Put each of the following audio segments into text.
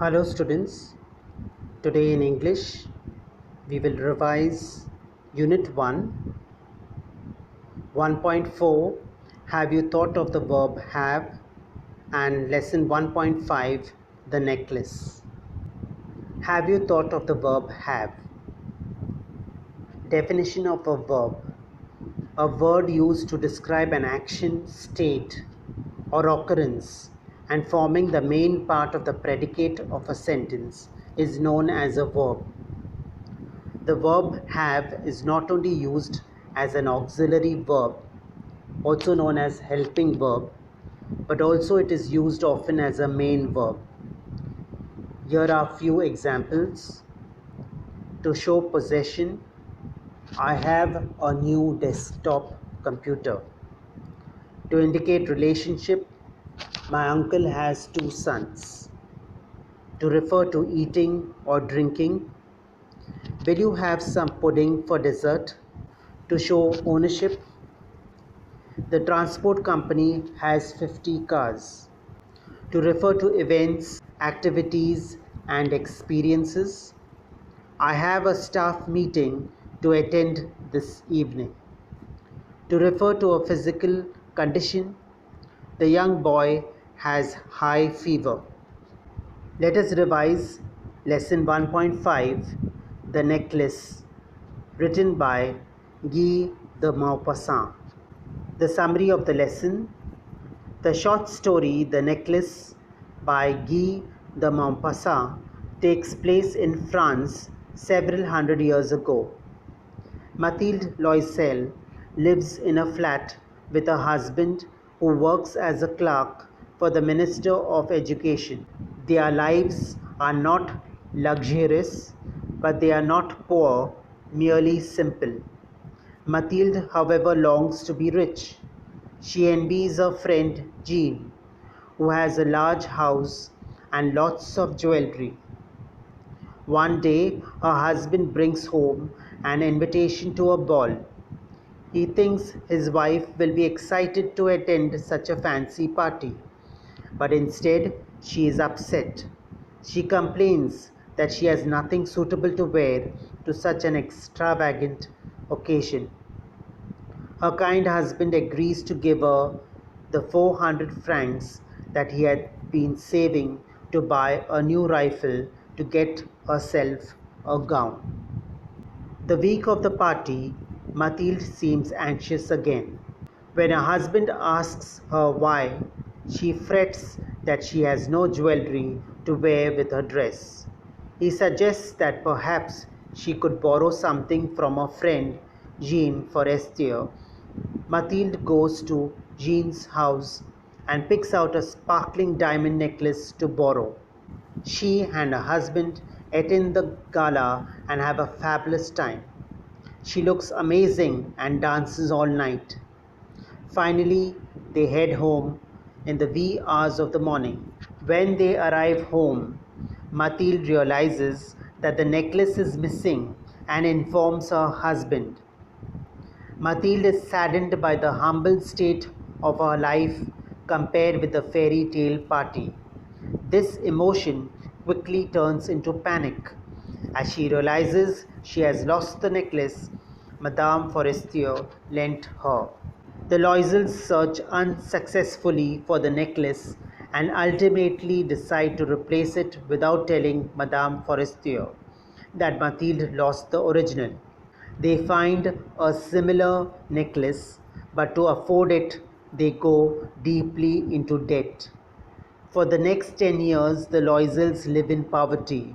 Hello students, today in English we will revise Unit 1, 1.4 Have you thought of the verb have, and Lesson 1.5 The necklace. Have you thought of the verb have? Definition of a verb: a word used to describe an action, state or occurrence and forming the main part of the predicate of a sentence is known as a verb. The verb have is not only used as an auxiliary verb, also known as helping verb, but also it is used often as a main verb. Here are few examples. To show possession, I have a new desktop computer. To indicate relationship, my uncle has 2 sons. To refer to eating or drinking, will you have some pudding for dessert? To show ownership, the transport company has 50 cars. To refer to events, activities, and experiences, I have a staff meeting to attend this evening. To refer to a physical condition, the young boy has high fever. Let us revise Lesson 1.5, The Necklace, written by Guy de Maupassant. The summary of the lesson: the short story The Necklace by Guy de Maupassant takes place in France several hundred years ago. Mathilde Loisel lives in a flat with a husband who works as a clerk for the Minister of Education. Their lives are not luxurious, but they are not poor, merely simple. Mathilde, however, longs to be rich. She envies her friend Jean, who has a large house and lots of jewelry. One day, her husband brings home an invitation to a ball. He thinks his wife will be excited to attend such a fancy party, but instead she is upset. She complains that she has nothing suitable to wear to such an extravagant occasion. Her kind husband agrees to give her the 400 francs that he had been saving to buy a new rifle to get herself a gown. The week of the party, Mathilde seems anxious again. When her husband asks her why, she frets that she has no jewelry to wear with her dress. He suggests that perhaps she could borrow something from her friend Jean Forestier. Mathilde goes to Jean's house and picks out a sparkling diamond necklace to borrow. She and her husband attend the gala and have a fabulous time. She looks amazing and dances all night. Finally, they head home in the wee hours of the morning. When they arrive home, Mathilde realizes that the necklace is missing and informs her husband. Mathilde is saddened by the humble state of her life compared with the fairy tale party. This emotion quickly turns into panic as she realizes she has lost the necklace Madame Forestier lent her. The Loisels search unsuccessfully for the necklace and ultimately decide to replace it without telling Madame Forestier that Mathilde lost the original. They find a similar necklace, but to afford it, they go deeply into debt. For the next 10 years, the Loisels live in poverty.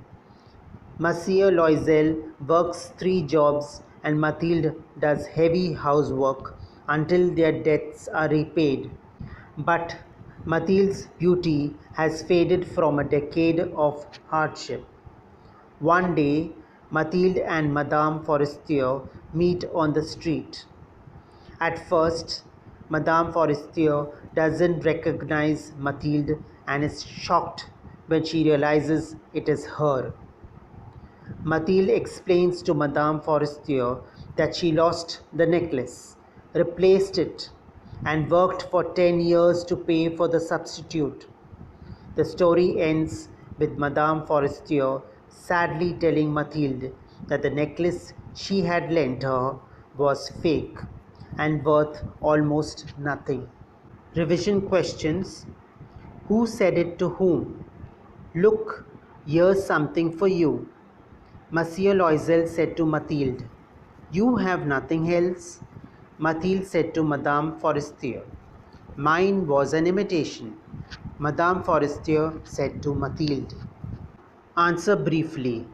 Monsieur Loisel works 3 jobs and Mathilde does heavy housework until their debts are repaid. But Mathilde's beauty has faded from a decade of hardship. One day, Mathilde and Madame Forestier meet on the street. At first, Madame Forestier doesn't recognize Mathilde and is shocked when she realizes it is her. Mathilde explains to Madame Forestier that she lost the necklace, replaced it, and worked for 10 years to pay for the substitute. The story ends with Madame Forestier sadly telling Mathilde that the necklace she had lent her was fake and worth almost nothing. Revision questions: who said it to whom? Look, here's something for you, Monsieur Loisel said to Mathilde. You have nothing else? Mathilde said to Madame Forestier. Mine was an imitation, Madame Forestier said to Mathilde. Answer briefly.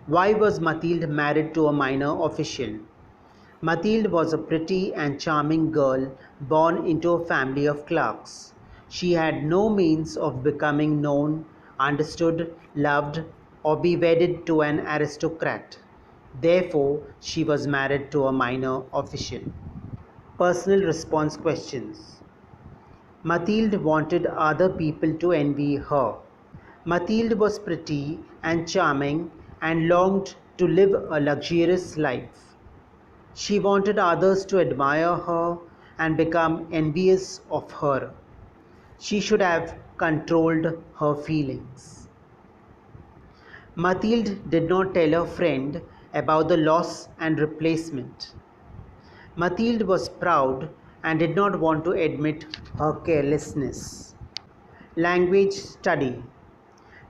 Why was Mathilde married to a minor official? Mathilde was a pretty and charming girl born into a family of clerks. She had no means of becoming known, understood, loved, or be wedded to an aristocrat. Therefore, she was married to a minor official. Personal response questions. Mathilde wanted other people to envy her. Mathilde was pretty and charming and longed to live a luxurious life. She wanted others to admire her and become envious of her. She should have controlled her feelings. Mathilde did not tell her friend about the loss and replacement. Mathilde was proud and did not want to admit her carelessness. Language study.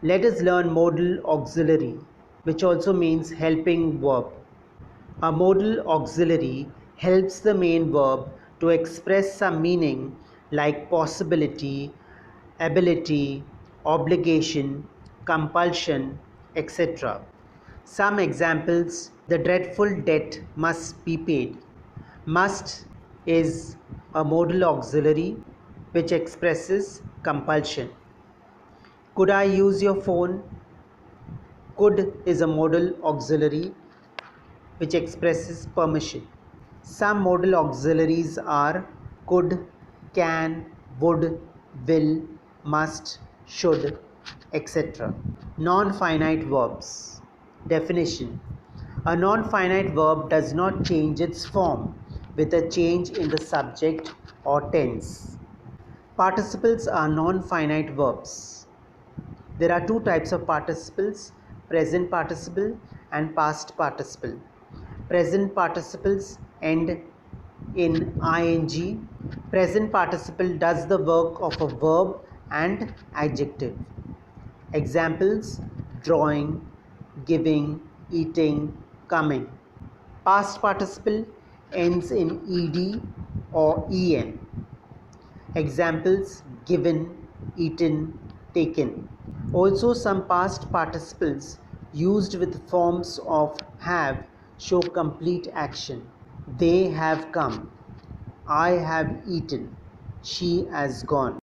Let us learn modal auxiliary, which also means helping verb. A modal auxiliary helps the main verb to express some meaning like possibility, ability, obligation, compulsion, etc. Some examples: the dreadful debt must be paid. Must is a modal auxiliary which expresses compulsion. Could I use your phone? Could is a modal auxiliary which expresses permission. Some modal auxiliaries are could, can, would, will, must, should, etc. Non-finite verbs. Definition: a non-finite verb does not change its form with a change in the subject or tense. Participles are non-finite verbs. There are two types of participles: present participle and past participle. Present participles end in ing. Present participle does the work of a verb and adjective. Examples: drawing, giving, eating, coming. Past participle ends in ed or en. Examples: given, eaten, taken. Also, some past participles used with forms of have show complete action. They have come. I have eaten. She has gone.